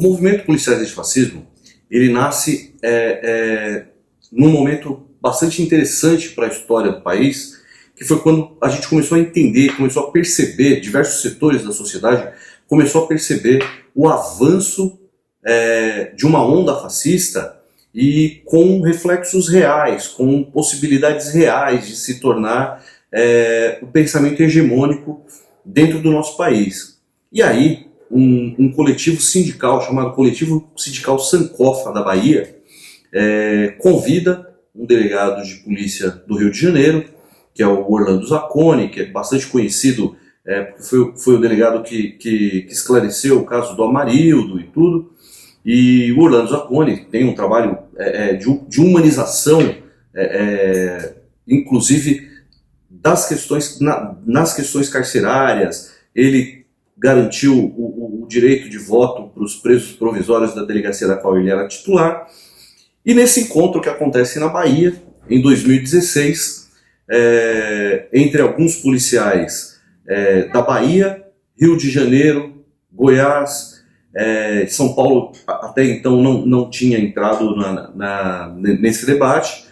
movimento Policiais Antifascismo, ele nasce num momento bastante interessante para a história do país, que foi quando a gente começou a entender, começou a perceber, diversos setores da sociedade começou a perceber o avanço de uma onda fascista e com reflexos reais, com possibilidades reais de se tornar o pensamento hegemônico dentro do nosso país. E aí, um coletivo sindical chamado Coletivo Sindical Sankofa da Bahia convida um delegado de polícia do Rio de Janeiro, que é o Orlando Zacconi, que é bastante conhecido, porque foi o delegado que esclareceu o caso do Amarildo e tudo. E o Orlando Zacconi tem um trabalho de humanização, inclusive das questões, nas questões carcerárias. Ele garantiu o direito de voto para os presos provisórios da delegacia da qual ele era titular. E nesse encontro que acontece na Bahia, em 2016, entre alguns policiais da Bahia, Rio de Janeiro, Goiás, São Paulo até então não tinha entrado nesse debate,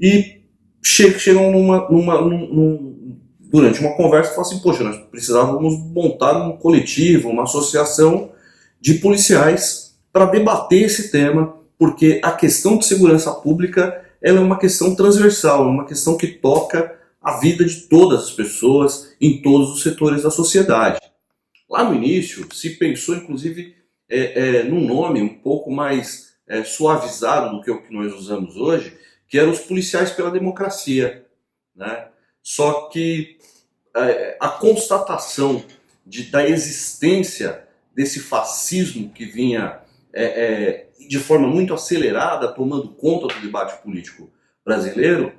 e chegam durante uma conversa e falam assim: poxa, nós precisávamos montar um coletivo, uma associação de policiais para debater esse tema, porque a questão de segurança pública ela é uma questão transversal, é uma questão que toca a vida de todas as pessoas em todos os setores da sociedade. Lá no início se pensou inclusive num nome um pouco mais suavizado do que o que nós usamos hoje, que eram os policiais pela democracia, né? Só que a constatação da existência desse fascismo que vinha de forma muito acelerada, tomando conta do debate político brasileiro,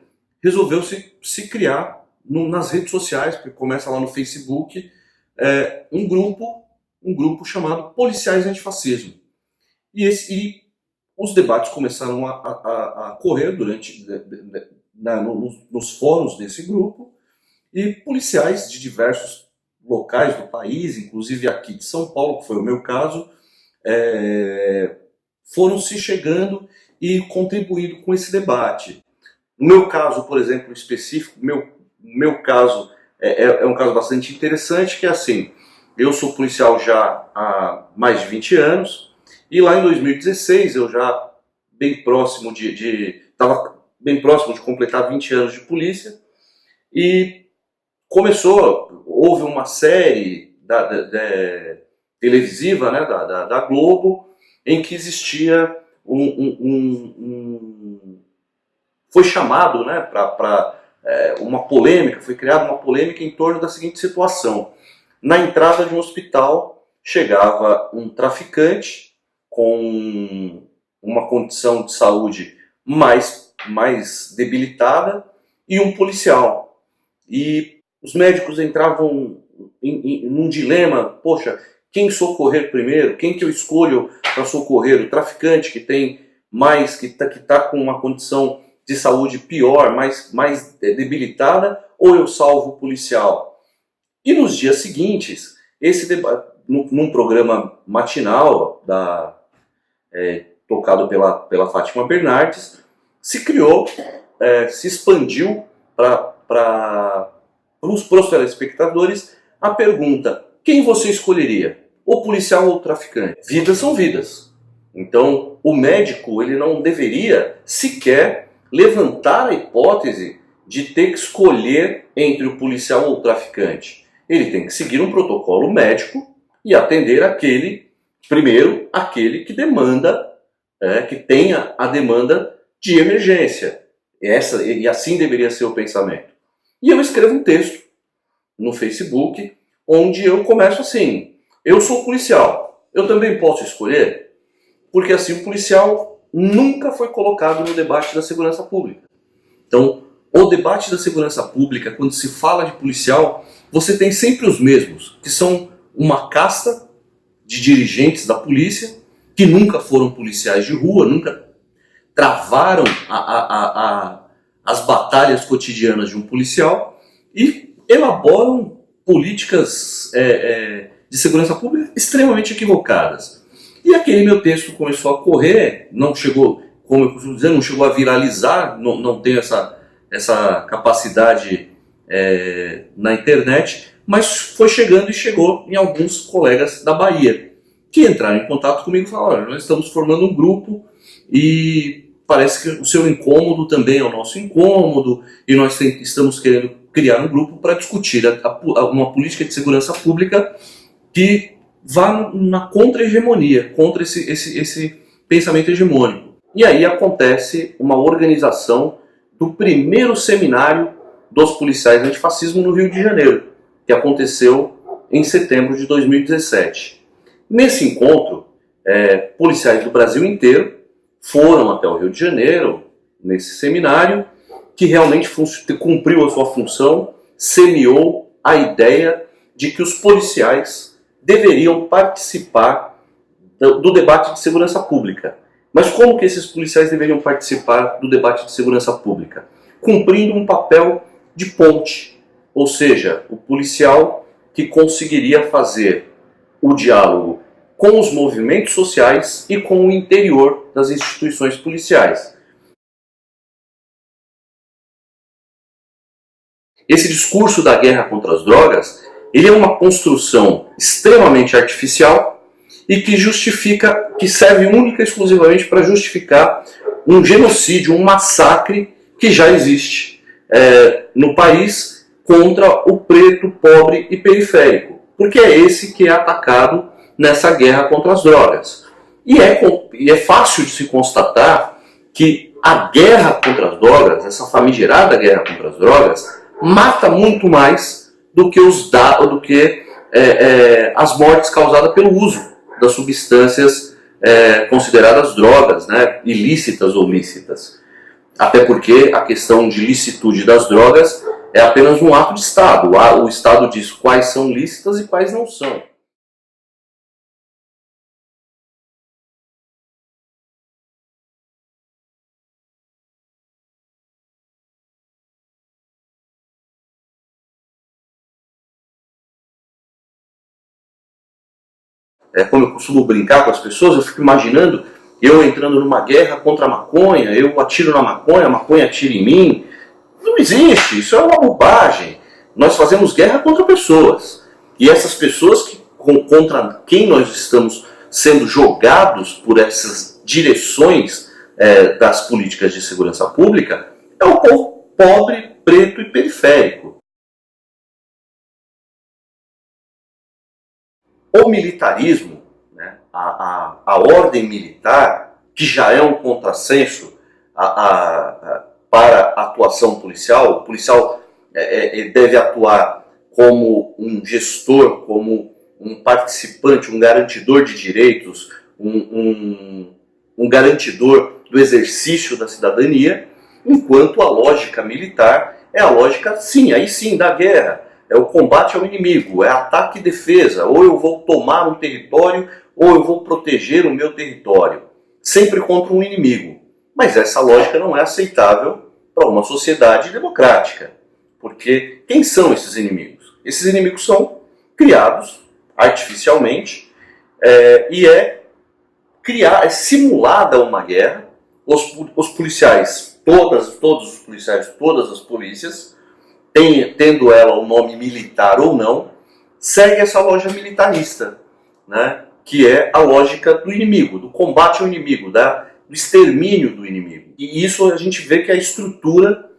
resolveu se criar nas redes sociais, porque começa lá no Facebook, um grupo chamado Policiais Antifascismo. E os debates começaram a correr nos fóruns desse grupo, e policiais de diversos locais do país, inclusive aqui de São Paulo, que foi o meu caso, foram se chegando e contribuindo com esse debate. No meu caso, por exemplo, específico, meu caso é um caso bastante interessante, que é assim: eu sou policial já há mais de 20 anos, e lá em 2016 eu já estava bem próximo de completar 20 anos de polícia, e houve uma série televisiva, né, da Globo, em que existia foi chamado, né, para uma polêmica, foi criada uma polêmica em torno da seguinte situação: na entrada de um hospital chegava um traficante com uma condição de saúde mais debilitada e um policial. E os médicos entravam num dilema: poxa, quem socorrer primeiro? Quem que eu escolho para socorrer? O traficante que está com uma condição de saúde pior, mais debilitada, ou eu salvo o policial? E nos dias seguintes, esse debate, num programa matinal tocado pela Fátima Bernardes, se criou, se expandiu para os telespectadores a pergunta: quem você escolheria? O policial ou o traficante? Vidas são vidas. Então, o médico ele não deveria sequer levantar a hipótese de ter que escolher entre o policial ou o traficante. Ele tem que seguir um protocolo médico e atender aquele que demanda, que tenha a demanda de emergência. E assim deveria ser o pensamento. E eu escrevo um texto no Facebook, onde eu começo assim: eu sou policial, eu também posso escolher? Porque assim, o policial nunca foi colocado no debate da segurança pública. Então, o debate da segurança pública, quando se fala de policial, você tem sempre os mesmos, que são uma casta de dirigentes da polícia, que nunca foram policiais de rua, nunca travaram as batalhas cotidianas de um policial, e elaboram políticas de segurança pública extremamente equivocadas. E aquele meu texto começou a correr, não chegou, como eu costumo dizer, não chegou a viralizar, não tenho essa capacidade na internet, mas foi chegando e chegou em alguns colegas da Bahia, que entraram em contato comigo e falaram: olha, nós estamos formando um grupo e parece que o seu incômodo também é o nosso incômodo, e nós estamos querendo criar um grupo para discutir uma política de segurança pública que vá na contra-hegemonia, contra esse pensamento hegemônico. E aí acontece uma organização do primeiro seminário dos policiais antifascismo no Rio de Janeiro, que aconteceu em setembro de 2017. Nesse encontro, policiais do Brasil inteiro foram até o Rio de Janeiro, nesse seminário, que realmente cumpriu a sua função, semeou a ideia de que os policiais deveriam participar do debate de segurança pública. Mas como que esses policiais deveriam participar do debate de segurança pública? Cumprindo um papel de ponte, ou seja, o policial que conseguiria fazer o diálogo com os movimentos sociais e com o interior das instituições policiais. Esse discurso da guerra contra as drogas, ele é uma construção extremamente artificial e que serve única e exclusivamente para justificar um genocídio, um massacre que já existe no país contra o preto, pobre e periférico, porque é esse que é atacado nessa guerra contra as drogas. E é fácil de se constatar que a guerra contra as drogas, essa famigerada guerra contra as drogas, mata muito mais do que as mortes causadas pelo uso das substâncias consideradas drogas, né, ilícitas ou lícitas. Até porque a questão de licitude das drogas é apenas um ato de Estado. O Estado diz quais são lícitas e quais não são. Como eu costumo brincar com as pessoas, eu fico imaginando eu entrando numa guerra contra a maconha, eu atiro na maconha, a maconha atira em mim. Não existe, isso é uma bobagem. Nós fazemos guerra contra pessoas. E essas pessoas contra quem nós estamos sendo jogados por essas direções das políticas de segurança pública é o povo pobre, preto e periférico. O militarismo, né, a ordem militar, que já é um contrassenso para a atuação policial, o policial deve atuar como um gestor, como um participante, um garantidor de direitos, um garantidor do exercício da cidadania, enquanto a lógica militar é a lógica, sim, aí sim, da guerra. É o combate ao inimigo, é ataque e defesa. Ou eu vou tomar um território, ou eu vou proteger o meu território. Sempre contra um inimigo. Mas essa lógica não é aceitável para uma sociedade democrática. Porque quem são esses inimigos? Esses inimigos são criados artificialmente e é simulada uma guerra. Os policiais, todos os policiais, todas as polícias, tendo ela o nome militar ou não, segue essa lógica militarista, né? Que é a lógica do inimigo, do combate ao inimigo, do extermínio do inimigo. E isso a gente vê que é a estrutura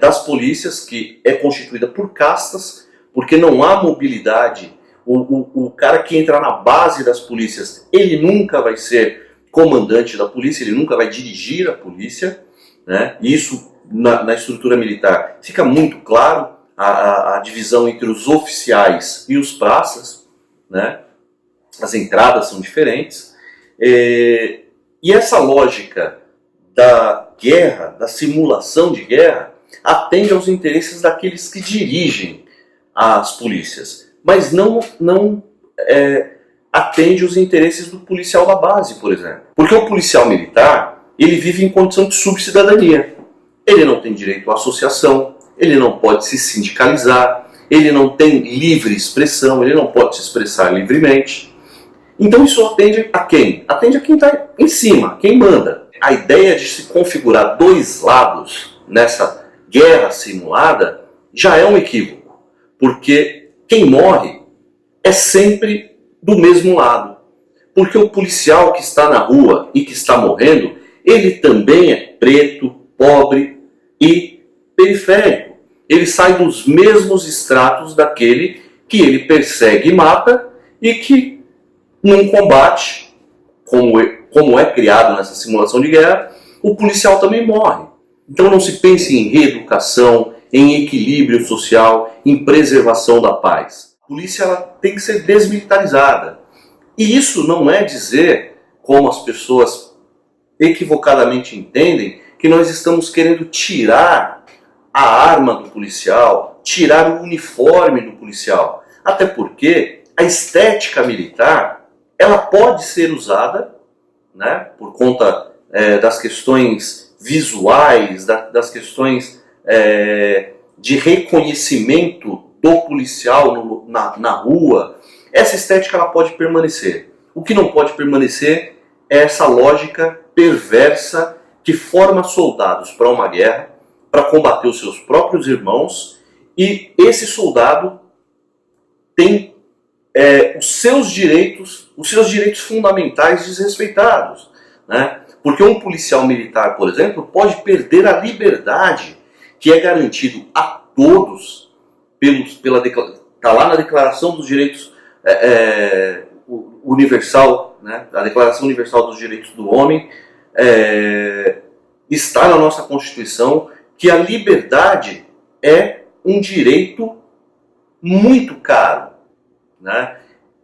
das polícias, que é constituída por castas, porque não há mobilidade. O cara que entra na base das polícias, ele nunca vai ser comandante da polícia, ele nunca vai dirigir a polícia, né? Isso na estrutura militar fica muito claro, a divisão entre os oficiais e os praças, né? As entradas são diferentes, e essa lógica da guerra, da simulação de guerra, atende aos interesses daqueles que dirigem as polícias, mas não atende os interesses do policial da base, por exemplo. Porque o policial militar, ele vive em condição de subcidadania. Ele não tem direito à associação, ele não pode se sindicalizar, ele não tem livre expressão, ele não pode se expressar livremente. Então isso atende a quem? Atende a quem está em cima, quem manda. A ideia de se configurar dois lados nessa guerra simulada já é um equívoco, porque quem morre é sempre do mesmo lado. Porque o policial que está na rua e que está morrendo, ele também é preto, pobre e periférico. Ele sai dos mesmos estratos daquele que ele persegue e mata e que, num combate, como é criado nessa simulação de guerra, o policial também morre. Então não se pense em reeducação, em equilíbrio social, em preservação da paz. A polícia ela tem que ser desmilitarizada. E isso não é dizer, como as pessoas equivocadamente entendem, que nós estamos querendo tirar a arma do policial, tirar o uniforme do policial. Até porque a estética militar ela pode ser usada, né, por conta das questões visuais, das questões de reconhecimento do policial na rua. Essa estética ela pode permanecer. O que não pode permanecer é essa lógica perversa que forma soldados para uma guerra, para combater os seus próprios irmãos, e esse soldado tem os seus direitos fundamentais desrespeitados, né? Porque um policial militar, por exemplo, pode perder a liberdade que é garantido a todos está lá na Declaração dos Direitos Universal, né? A Declaração Universal dos Direitos do Homem, está na nossa Constituição que a liberdade é um direito muito caro, né?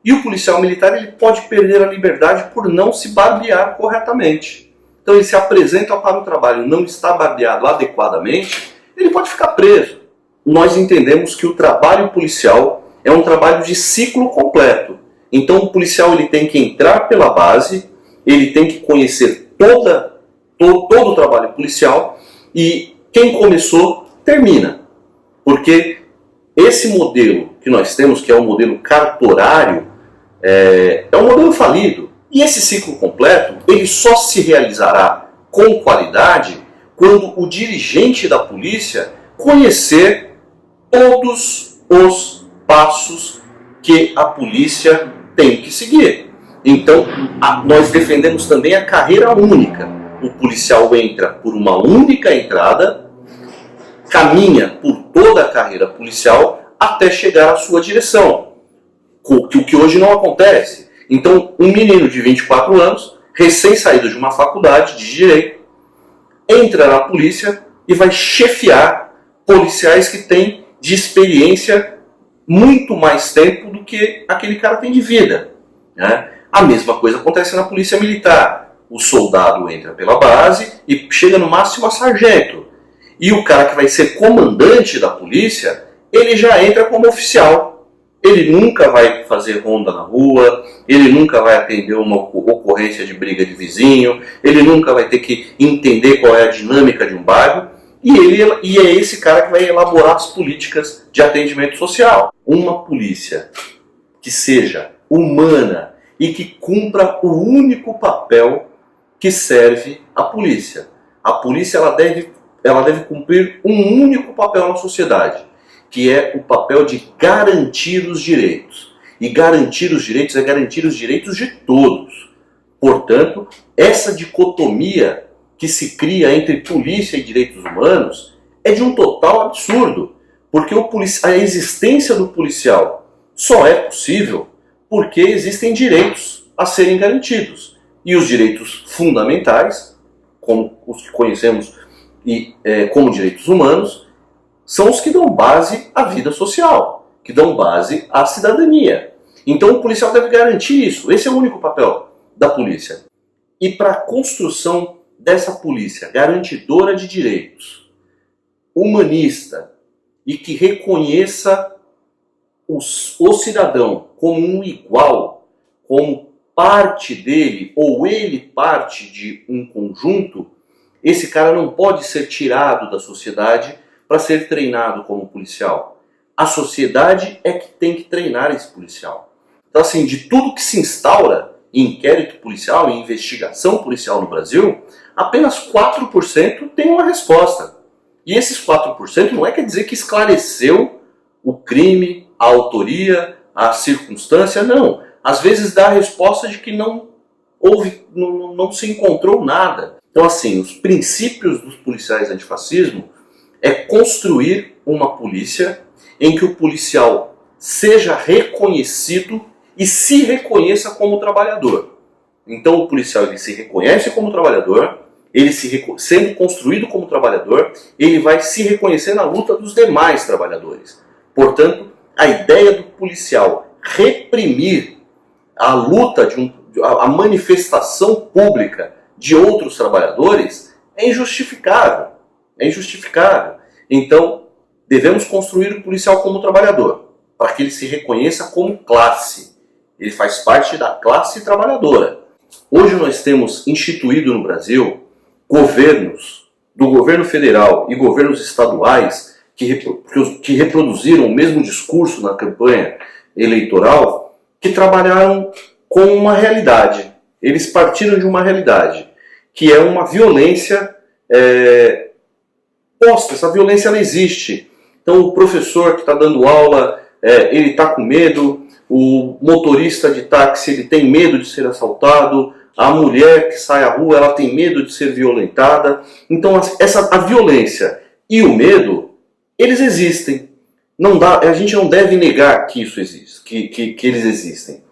E o policial militar ele pode perder a liberdade por não se barbear corretamente. Então ele se apresenta para o trabalho e não está barbeado adequadamente, ele pode ficar preso. Nós entendemos que o trabalho policial é um trabalho de ciclo completo. Então o policial ele tem que entrar pela base, ele tem que conhecer todo o trabalho policial e quem começou, termina. Porque esse modelo que nós temos, que é o modelo cartorário, é um modelo falido. E esse ciclo completo, ele só se realizará com qualidade quando o dirigente da polícia conhecer todos os passos que a polícia tem que seguir. Então, nós defendemos também a carreira única. O policial entra por uma única entrada, caminha por toda a carreira policial até chegar à sua direção, o que hoje não acontece. Então, um menino de 24 anos, recém-saído de uma faculdade de Direito, entra na polícia e vai chefiar policiais que têm de experiência muito mais tempo do que aquele cara tem de vida, né? A mesma coisa acontece na polícia militar. O soldado entra pela base e chega no máximo a sargento. E o cara que vai ser comandante da polícia, ele já entra como oficial. Ele nunca vai fazer ronda na rua, ele nunca vai atender uma ocorrência de briga de vizinho, ele nunca vai ter que entender qual é a dinâmica de um bairro, e é esse cara que vai elaborar as políticas de atendimento social. Uma polícia que seja humana e que cumpra o único papel que serve à polícia. A polícia ela deve cumprir um único papel na sociedade, que é o papel de garantir os direitos. E garantir os direitos é garantir os direitos de todos. Portanto, essa dicotomia que se cria entre polícia e direitos humanos é de um total absurdo, porque a existência do policial só é possível porque existem direitos a serem garantidos. E os direitos fundamentais, como os que conhecemos como direitos humanos, são os que dão base à vida social, que dão base à cidadania. Então o policial deve garantir isso. Esse é o único papel da polícia. E para a construção dessa polícia garantidora de direitos, humanista e que reconheça o cidadão como um igual, como parte dele ou ele parte de um conjunto, esse cara não pode ser tirado da sociedade para ser treinado como policial. A sociedade é que tem que treinar esse policial. Então, assim, de tudo que se instaura em inquérito policial, em investigação policial no Brasil, apenas 4% tem uma resposta. E esses 4% não quer dizer que esclareceu o crime, a autoria, a circunstância, não. Às vezes dá a resposta de que não se encontrou nada. Então, assim, os princípios dos policiais antifascismo é construir uma polícia em que o policial seja reconhecido e se reconheça como trabalhador. Então, o policial ele se reconhece como trabalhador, ele sendo construído como trabalhador, ele vai se reconhecer na luta dos demais trabalhadores. Portanto, a ideia do policial reprimir a luta, a manifestação pública de outros trabalhadores é injustificável. É injustificável. Então, devemos construir o policial como trabalhador, para que ele se reconheça como classe. Ele faz parte da classe trabalhadora. Hoje nós temos instituído no Brasil governos, do governo federal e governos estaduais, que reproduziram o mesmo discurso na campanha eleitoral, que trabalharam com uma realidade. Eles partiram de uma realidade, que é uma violência posta. Essa violência não existe. Então o professor que está dando aula, ele está com medo, o motorista de táxi ele tem medo de ser assaltado, a mulher que sai à rua ela tem medo de ser violentada. Então a violência e o medo, eles existem. A gente não deve negar que isso existe, que eles existem.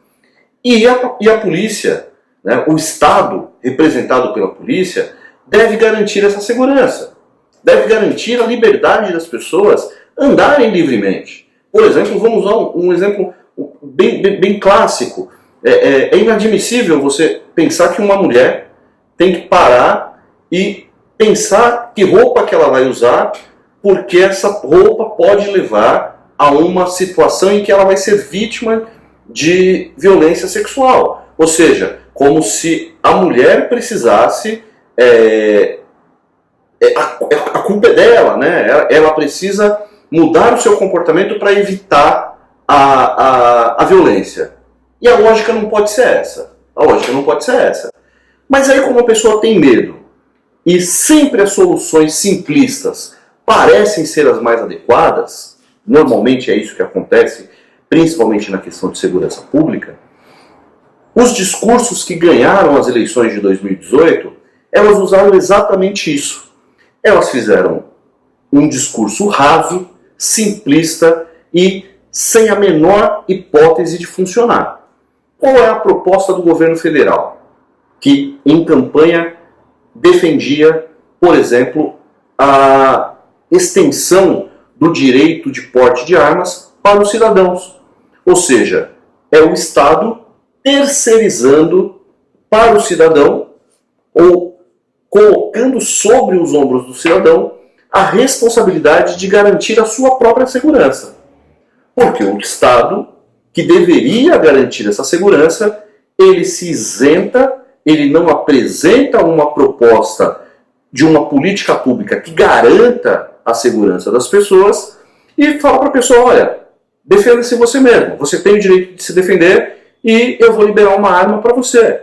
E a polícia, né, o Estado, representado pela polícia, deve garantir essa segurança. Deve garantir a liberdade das pessoas andarem livremente. Por exemplo, vamos usar um exemplo bem clássico. É inadmissível você pensar que uma mulher tem que parar e pensar que roupa que ela vai usar, porque essa roupa pode levar a uma situação em que ela vai ser vítima de violência sexual. Ou seja, como se a mulher precisasse... a culpa é dela, né? Ela precisa mudar o seu comportamento para evitar a violência. E a lógica não pode ser essa. A lógica não pode ser essa. Mas aí, como a pessoa tem medo, e sempre as soluções simplistas parecem ser as mais adequadas, normalmente é isso que acontece, principalmente na questão de segurança pública, os discursos que ganharam as eleições de 2018, elas usaram exatamente isso. Elas fizeram um discurso raso, simplista e sem a menor hipótese de funcionar. Qual é a proposta do governo federal? Que em campanha defendia, por exemplo, a extensão do direito de porte de armas para os cidadãos. Ou seja, é o Estado terceirizando para o cidadão, ou colocando sobre os ombros do cidadão a responsabilidade de garantir a sua própria segurança. Porque o Estado, que deveria garantir essa segurança, ele se isenta, ele não apresenta uma proposta de uma política pública que garanta a segurança das pessoas e fala para a pessoa, olha, defenda-se você mesmo, você tem o direito de se defender e eu vou liberar uma arma para você.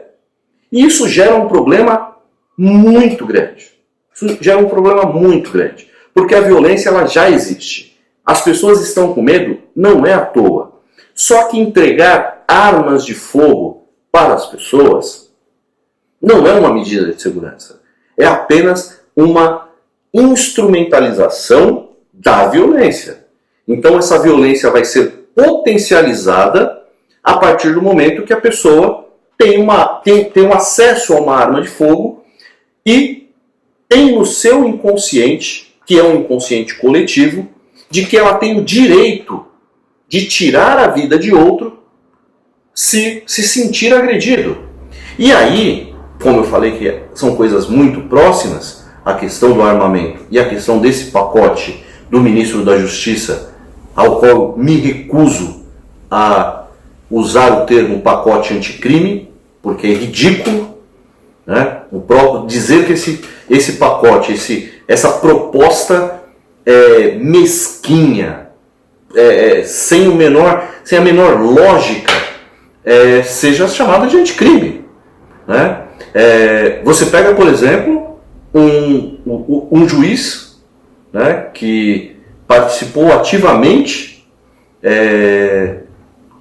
E isso gera um problema muito grande. Isso gera um problema muito grande, porque a violência ela já existe. As pessoas estão com medo, não é à toa. Só que entregar armas de fogo para as pessoas não é uma medida de segurança. É apenas uma instrumentalização da violência. Então essa violência vai ser potencializada a partir do momento que a pessoa tem um acesso a uma arma de fogo e tem no seu inconsciente, que é um inconsciente coletivo, de que ela tem o direito de tirar a vida de outro se sentir agredido. E aí, como eu falei que são coisas muito próximas, a questão do armamento e a questão desse pacote do ministro da Justiça, ao qual me recuso a usar o termo pacote anticrime, porque é ridículo, né? O próprio dizer que esse pacote, essa proposta mesquinha, sem a menor lógica, seja chamada de anticrime, né? Você pega, por exemplo, um juiz, né, que participou ativamente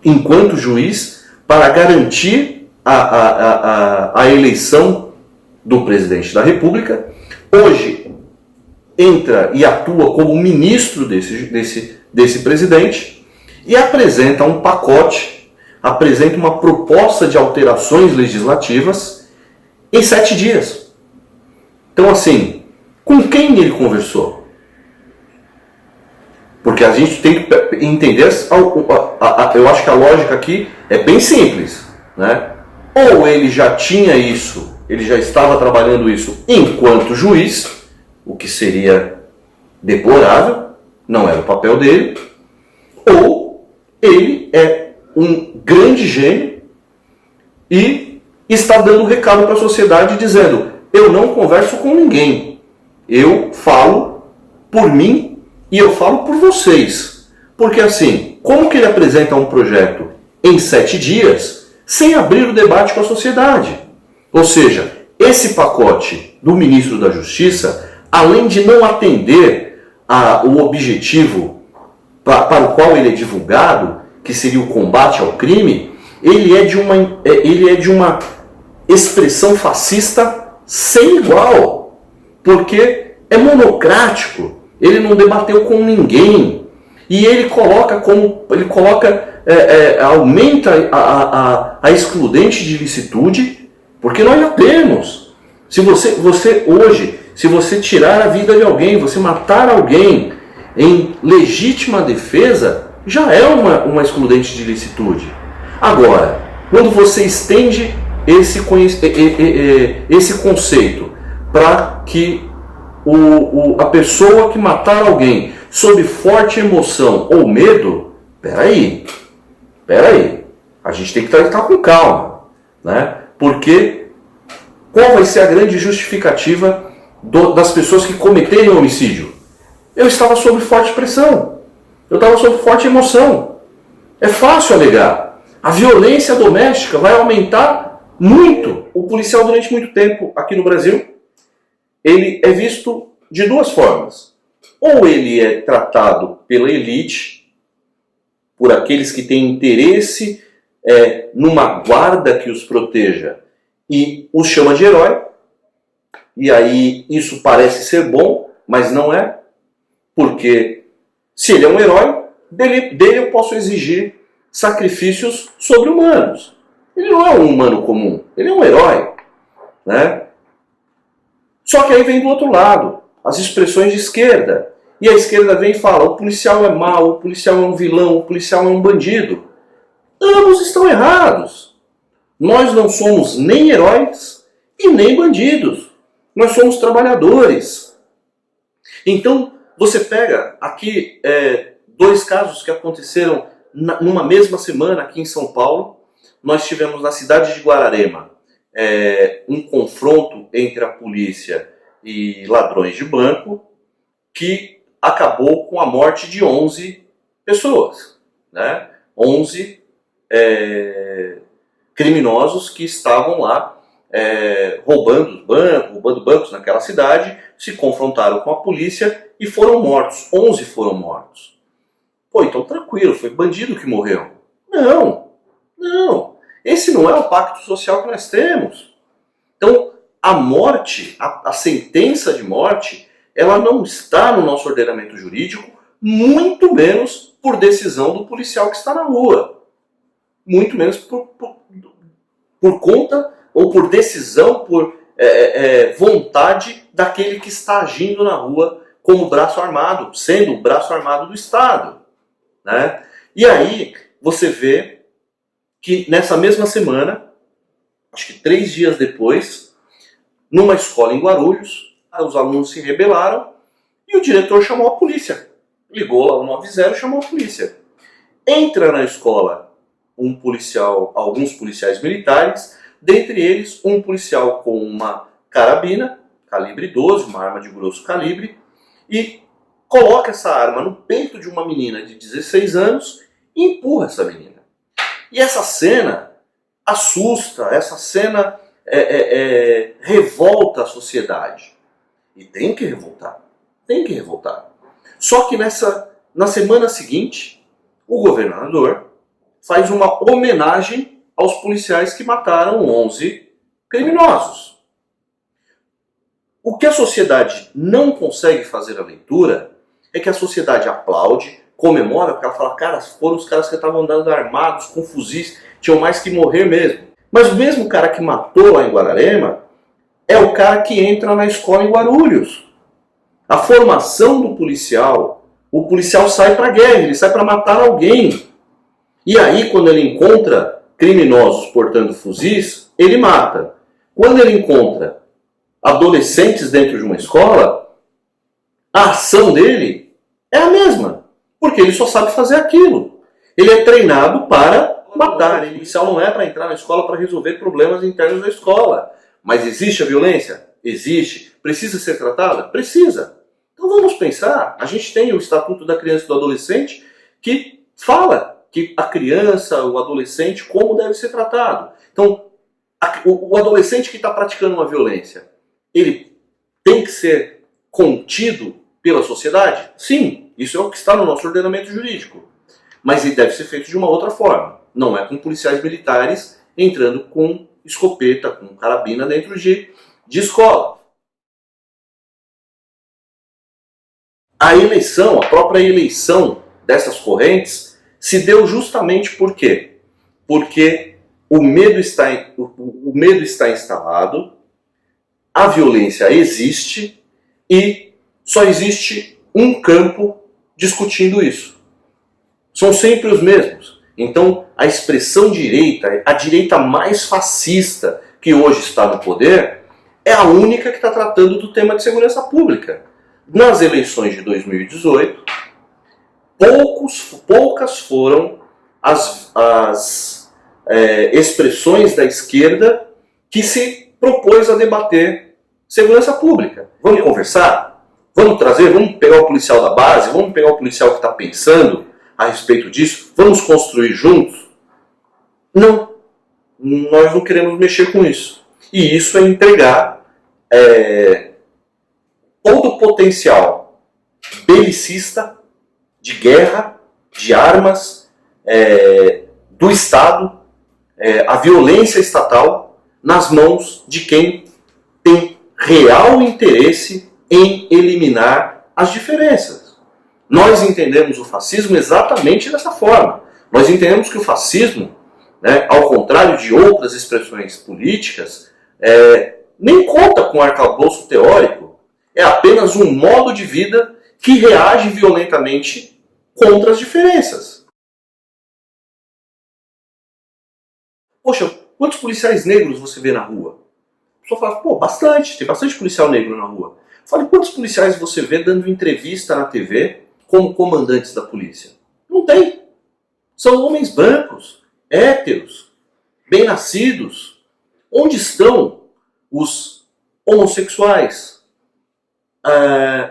enquanto juiz para garantir a eleição do presidente da República, hoje entra e atua como ministro desse presidente e apresenta um pacote, apresenta uma proposta de alterações legislativas em 7 dias. Então, assim, com quem ele conversou? Porque a gente tem que entender, eu acho que a lógica aqui é bem simples, né? Ou ele já tinha isso, ele já estava trabalhando isso enquanto juiz, o que seria deplorável, não era o papel dele, ou ele é um grande gênio e está dando um recado para a sociedade dizendo: eu não converso com ninguém, eu falo por mim e eu falo por vocês. Porque assim, como que ele apresenta um projeto em 7 dias sem abrir o debate com a sociedade? Ou seja, esse pacote do ministro da Justiça, além de não atender o objetivo para o qual ele é divulgado, que seria o combate ao crime, ele é de uma expressão fascista sem igual, porque é monocrático, ele não debateu com ninguém, e ele aumenta a excludente de ilicitude, porque nós já temos. Se você hoje, se você tirar a vida de alguém, você matar alguém em legítima defesa, já é uma excludente de ilicitude. Agora, quando você estende esse conceito para que a pessoa que matar alguém sob forte emoção ou medo, peraí, a gente tem que tratar com calma, né? Porque qual vai ser a grande justificativa das pessoas que cometerem o homicídio? Eu estava sob forte pressão, eu estava sob forte emoção. É fácil alegar. A violência doméstica vai aumentar muito. O policial, durante muito tempo aqui no Brasil, ele é visto de 2 formas. Ou ele é tratado pela elite, por aqueles que têm interesse numa guarda que os proteja e os chama de herói, e aí isso parece ser bom, mas não é, porque se ele é um herói, dele eu posso exigir sacrifícios sobre-humanos. Ele não é um humano comum, ele é um herói, né? Só que aí vem do outro lado, as expressões de esquerda. E a esquerda vem e fala: o policial é mau, o policial é um vilão, o policial é um bandido. Ambos estão errados. Nós não somos nem heróis e nem bandidos. Nós somos trabalhadores. Então, você pega aqui 2 casos que aconteceram numa mesma semana aqui em São Paulo. Nós tivemos na cidade de Guararema um confronto entre a polícia e ladrões de banco que acabou com a morte de 11 pessoas, né? 11 criminosos que estavam lá roubando bancos naquela cidade, se confrontaram com a polícia e foram mortos. 11 foram mortos. Pô, então tranquilo, foi bandido que morreu. Não. Esse não é o pacto social que nós temos. Então, a morte, a sentença de morte, ela não está no nosso ordenamento jurídico, muito menos por decisão do policial que está na rua. Muito menos por conta ou por decisão, por vontade daquele que está agindo na rua como braço armado, sendo o braço armado do Estado, né? E aí você vê que nessa mesma semana, acho que 3 dias depois, numa escola em Guarulhos, os alunos se rebelaram e o diretor chamou a polícia. Ligou lá no 90 e chamou a polícia. Entra na escola alguns policiais militares, dentre eles um policial com uma carabina, calibre 12, uma arma de grosso calibre, e coloca essa arma no peito de uma menina de 16 anos e empurra essa menina. E essa cena assusta, essa cena revolta a sociedade. E tem que revoltar. Tem que revoltar. Só que na semana seguinte, o governador faz uma homenagem aos policiais que mataram 11 criminosos. O que a sociedade não consegue fazer a leitura é que a sociedade aplaude, comemora, porque ela fala, cara, foram os caras que estavam andando armados, com fuzis, tinham mais que morrer mesmo. Mas o mesmo cara que matou lá em Guararema é o cara que entra na escola em Guarulhos. A formação do policial, o policial sai para a guerra, ele sai para matar alguém. E aí, quando ele encontra criminosos portando fuzis, ele mata. Quando ele encontra adolescentes dentro de uma escola, a ação dele é a mesma, porque ele só sabe fazer aquilo. Ele é treinado para matar. O policial não é para entrar na escola para resolver problemas internos da escola. Mas existe a violência? Existe. Precisa ser tratada? Precisa. Então vamos pensar, a gente tem o Estatuto da Criança e do Adolescente que fala que a criança, o adolescente, como deve ser tratado. Então, o adolescente que está praticando uma violência, ele tem que ser contido pela sociedade? Sim, isso é o que está no nosso ordenamento jurídico. Mas ele deve ser feito de uma outra forma. Não é com policiais militares entrando com escopeta, com carabina dentro de escola. A própria eleição dessas correntes se deu justamente por quê? Porque o medo está instalado, a violência existe e só existe um campo discutindo isso. São sempre os mesmos. Então, a expressão direita, a direita mais fascista que hoje está no poder, é a única que está tratando do tema de segurança pública. Nas eleições de 2018, poucas foram as expressões da esquerda que se propôs a debater segurança pública. Vamos conversar? Vamos trazer? Vamos pegar o policial da base? Vamos pegar o policial que está pensando a respeito disso? Vamos construir juntos? Não. Nós não queremos mexer com isso. E isso é entregar todo o potencial belicista, de guerra, de armas, do Estado, a violência estatal, nas mãos de quem tem real interesse em eliminar as diferenças. Nós entendemos o fascismo exatamente dessa forma. Nós entendemos que o fascismo, ao contrário de outras expressões políticas, nem conta com arcabouço teórico. É apenas um modo de vida que reage violentamente contra as diferenças. Poxa, quantos policiais negros você vê na rua? A pessoa fala, pô, bastante, tem bastante policial negro na rua. Fala, quantos policiais você vê dando entrevista na TV como comandantes da polícia? Não tem. São homens brancos, héteros, bem-nascidos. Onde estão os homossexuais?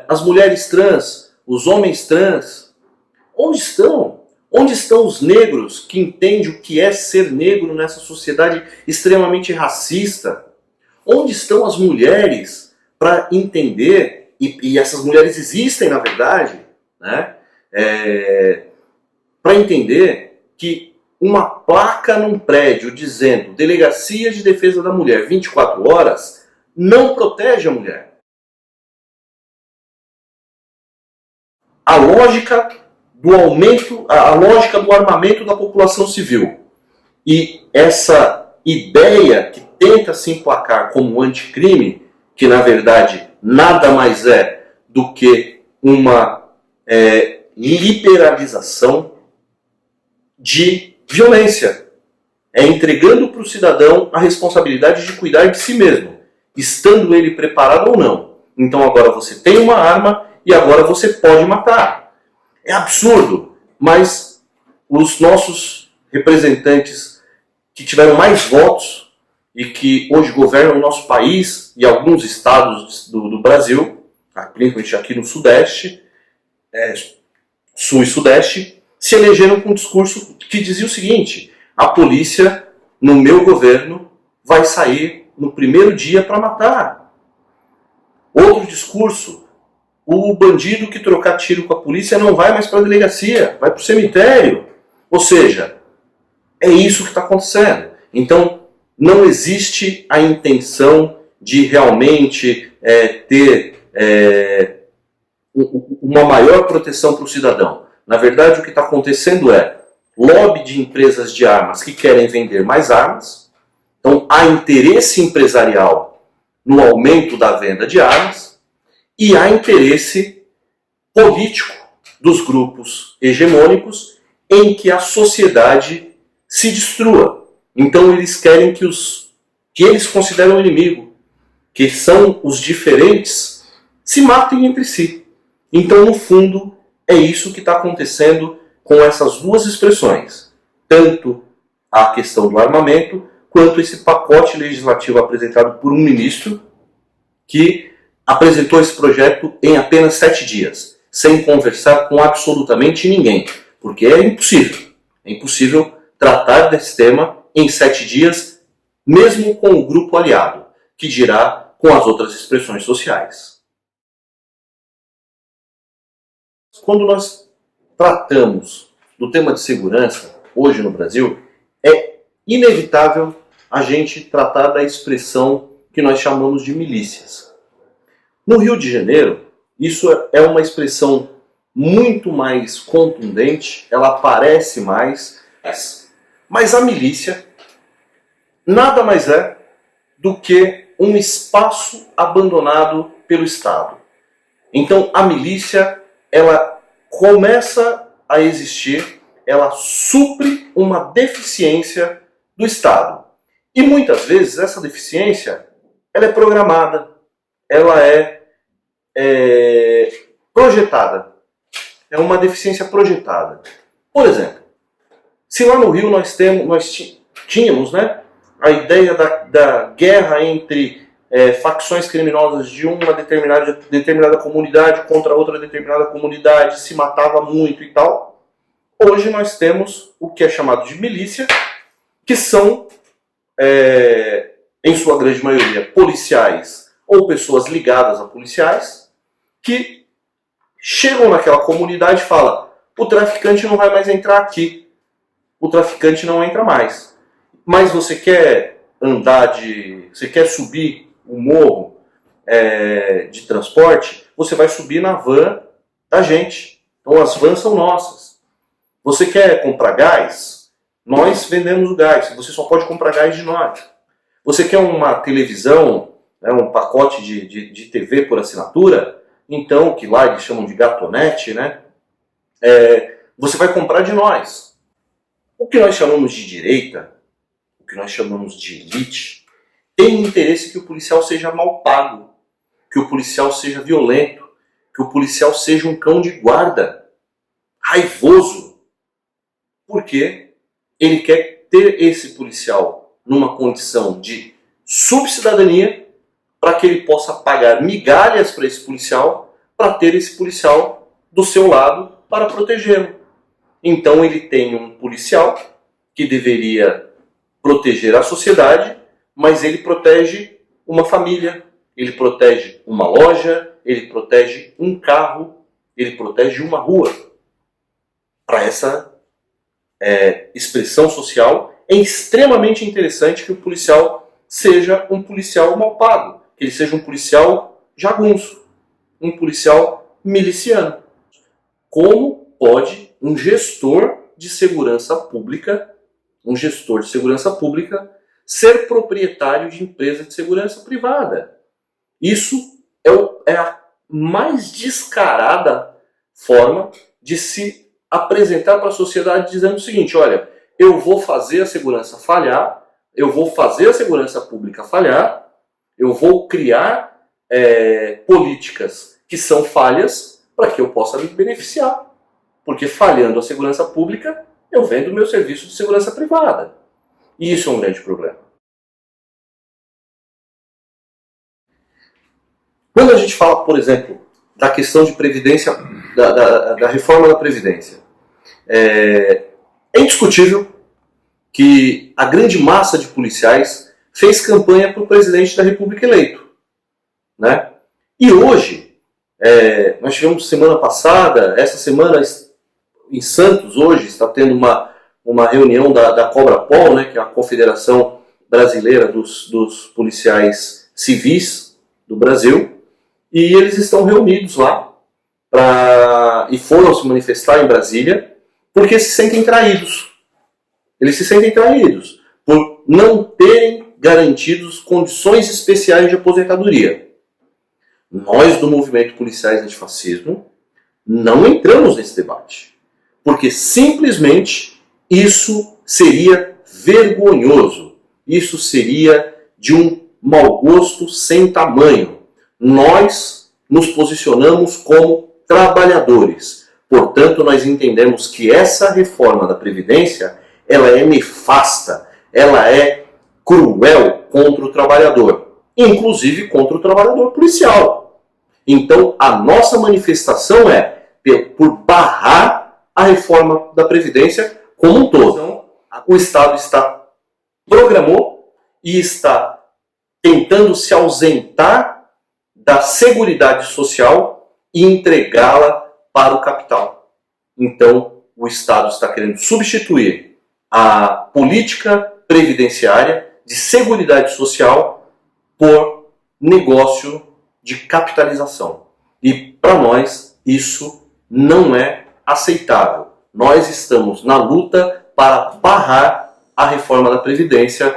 As mulheres trans, os homens trans, onde estão? Onde estão os negros que entendem o que é ser negro nessa sociedade extremamente racista? Onde estão as mulheres para entender, e essas mulheres existem na verdade, para entender que uma placa num prédio dizendo Delegacia de Defesa da Mulher 24 horas não protege a mulher. A lógica do aumento, a lógica do armamento da população civil e essa ideia que tenta se emplacar como anticrime, que na verdade nada mais é do que uma liberalização de violência. É entregando para o cidadão a responsabilidade de cuidar de si mesmo, estando ele preparado ou não. Então agora você tem uma arma e agora você pode matar. É absurdo, mas os nossos representantes que tiveram mais votos e que hoje governam o nosso país e alguns estados do Brasil, principalmente aqui no Sudeste, Sul e Sudeste, se elegeram com um discurso que dizia o seguinte: a polícia no meu governo vai sair no primeiro dia para matar. Outro discurso, o bandido que trocar tiro com a polícia não vai mais para a delegacia, vai para o cemitério. Ou seja, é isso que está acontecendo. Então, não existe a intenção de realmente ter uma maior proteção para o cidadão. Na verdade, o que está acontecendo é lobby de empresas de armas que querem vender mais armas. Então, há interesse empresarial no aumento da venda de armas e há interesse político dos grupos hegemônicos em que a sociedade se destrua. Então, eles querem que eles consideram inimigo, que são os diferentes, se matem entre si. Então, no fundo, é isso que está acontecendo com essas duas expressões. Tanto a questão do armamento, quanto esse pacote legislativo apresentado por um ministro que apresentou esse projeto em apenas 7 dias, sem conversar com absolutamente ninguém. Porque é impossível. É impossível tratar desse tema em 7 dias, mesmo com o grupo aliado, que dirá com as outras expressões sociais. Quando nós tratamos do tema de segurança, hoje no Brasil, é inevitável a gente tratar da expressão que nós chamamos de milícias. No Rio de Janeiro, isso é uma expressão muito mais contundente, ela aparece mais, mas a milícia nada mais é do que um espaço abandonado pelo Estado. Então a milícia, ela começa a existir, ela supre uma deficiência do Estado. E muitas vezes essa deficiência, ela é programada, ela é projetada. É uma deficiência projetada. Por exemplo, se lá no Rio nós tínhamos, né, a ideia da guerra entre facções criminosas de uma determinada comunidade contra outra determinada comunidade, se matava muito e tal. Hoje nós temos o que é chamado de milícia, que são, em sua grande maioria, policiais ou pessoas ligadas a policiais, que chegam naquela comunidade e falam: o traficante não vai mais entrar aqui, o traficante não entra mais. Mas você quer você quer subir o morro de transporte, você vai subir na van da gente. Então as vans são nossas. Você quer comprar gás? Nós vendemos o gás. Você só pode comprar gás de nós. Você quer uma televisão, um pacote de TV por assinatura? Então, que lá eles chamam de gatonete, né? Você vai comprar de nós. O que nós chamamos de direita, o que nós chamamos de elite, tem interesse que o policial seja mal pago, que o policial seja violento, que o policial seja um cão de guarda, raivoso, porque ele quer ter esse policial numa condição de subcidadania para que ele possa pagar migalhas para esse policial, para ter esse policial do seu lado para protegê-lo. Então ele tem um policial que deveria proteger a sociedade, mas ele protege uma família, ele protege uma loja, ele protege um carro, ele protege uma rua. Para essa expressão social, é extremamente interessante que o policial seja um policial mal pago, que ele seja um policial jagunço, um policial miliciano. Como pode um gestor de segurança pública, ser proprietário de empresa de segurança privada? Isso é a mais descarada forma de se apresentar para a sociedade dizendo o seguinte: olha, eu vou fazer a segurança falhar, eu vou fazer a segurança pública falhar, eu vou criar políticas que são falhas para que eu possa me beneficiar. Porque falhando a segurança pública, eu vendo meu serviço de segurança privada. E isso é um grande problema. Quando a gente fala, por exemplo, da questão de previdência, da reforma da Previdência, é indiscutível que a grande massa de policiais fez campanha para o presidente da República eleito, né? E hoje, nós tivemos semana passada, essa semana em Santos, hoje, está tendo uma reunião da Cobrapol, né, que é a Confederação Brasileira dos Policiais Civis do Brasil, e eles estão reunidos lá e foram se manifestar em Brasília porque se sentem traídos. Eles se sentem traídos por não terem garantidos condições especiais de aposentadoria. Nós, do Movimento Policiais Antifascismo, não entramos nesse debate, porque simplesmente isso seria vergonhoso, isso seria de um mau gosto sem tamanho. Nós nos posicionamos como trabalhadores, portanto nós entendemos que essa reforma da Previdência ela é nefasta, ela é cruel contra o trabalhador, inclusive contra o trabalhador policial. Então a nossa manifestação é por barrar a reforma da Previdência como um todo. Então, o Estado programou e está tentando se ausentar da Seguridade Social e entregá-la para o capital. Então, o Estado está querendo substituir a política previdenciária de Seguridade Social por negócio de capitalização. E, para nós, isso não é aceitável. Nós estamos na luta para barrar a reforma da Previdência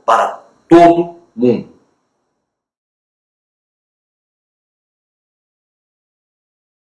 para todo mundo.